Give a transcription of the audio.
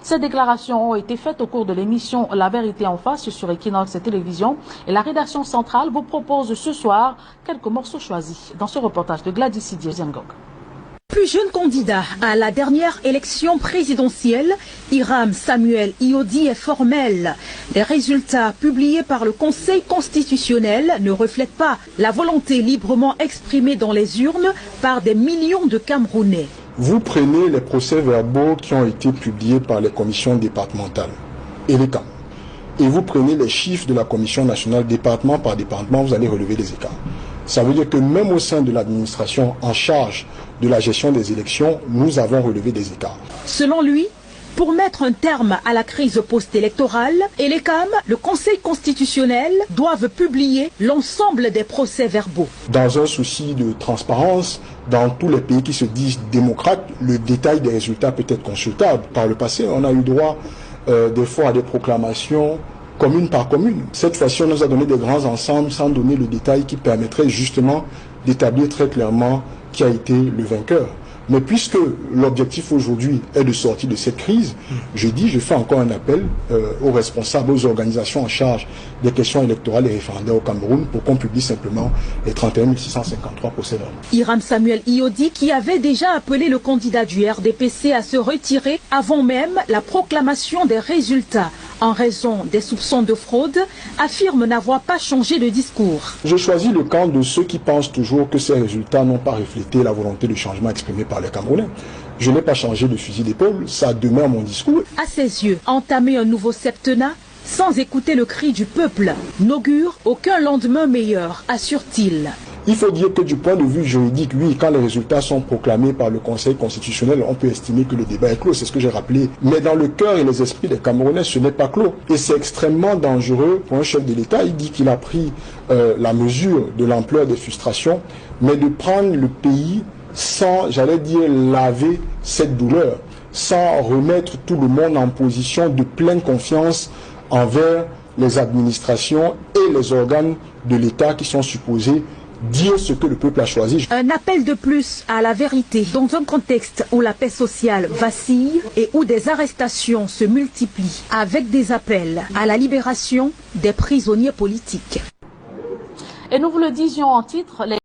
Ces déclarations ont été faites au cours de l'émission La Vérité en face sur Equinox Télévision et la rédaction centrale vous propose ce soir quelques morceaux choisis dans ce reportage de Gladys Diezengog. Plus jeune candidat à la dernière élection présidentielle, Hiram Samuel Iodi est formel. Les résultats publiés par le Conseil constitutionnel ne reflètent pas la volonté librement exprimée dans les urnes par des millions de Camerounais. Vous prenez les procès-verbaux qui ont été publiés par les commissions départementales et les camps, et vous prenez les chiffres de la commission nationale département par département, vous allez relever les écarts. Ça veut dire que même au sein de l'administration en charge de la gestion des élections, nous avons relevé des écarts. Selon lui, pour mettre un terme à la crise post-électorale, et les CAM, le Conseil constitutionnel doivent publier l'ensemble des procès-verbaux. Dans un souci de transparence, dans tous les pays qui se disent démocrates, le détail des résultats peut être consultable. Par le passé, on a eu droit des fois à des proclamations commune par commune. Cette fois-ci, on nous a donné des grands ensembles sans donner le détail qui permettrait justement d'établir très clairement qui a été le vainqueur. Mais puisque l'objectif aujourd'hui est de sortir de cette crise, je fais encore un appel aux responsables, aux organisations en charge des questions électorales et référendaires au Cameroun pour qu'on publie simplement les 31 653 procès-verbaux. Hiram Samuel Iodi, qui avait déjà appelé le candidat du RDPC à se retirer avant même la proclamation des résultats en raison des soupçons de fraude, affirme n'avoir pas changé de discours. Je choisis le camp de ceux qui pensent toujours que ces résultats n'ont pas reflété la volonté de changement exprimée par les Camerounais. Je n'ai pas changé de fusil d'épaule, ça demeure mon discours. À ses yeux, entamer un nouveau septennat sans écouter le cri du peuple n'augure aucun lendemain meilleur, assure-t-il. Il faut dire que du point de vue juridique, oui, quand les résultats sont proclamés par le Conseil constitutionnel, on peut estimer que le débat est clos, c'est ce que j'ai rappelé. Mais dans le cœur et les esprits des Camerounais, ce n'est pas clos. Et c'est extrêmement dangereux pour un chef de l'État. Il dit qu'il a pris la mesure de l'ampleur des frustrations, mais de prendre le pays sans, j'allais dire, laver cette douleur, sans remettre tout le monde en position de pleine confiance envers les administrations et les organes de l'État qui sont supposés dire ce que le peuple a choisi. Un appel de plus à la vérité dans un contexte où la paix sociale vacille et où des arrestations se multiplient, avec des appels à la libération des prisonniers politiques. Et nous vous le disions en titre, les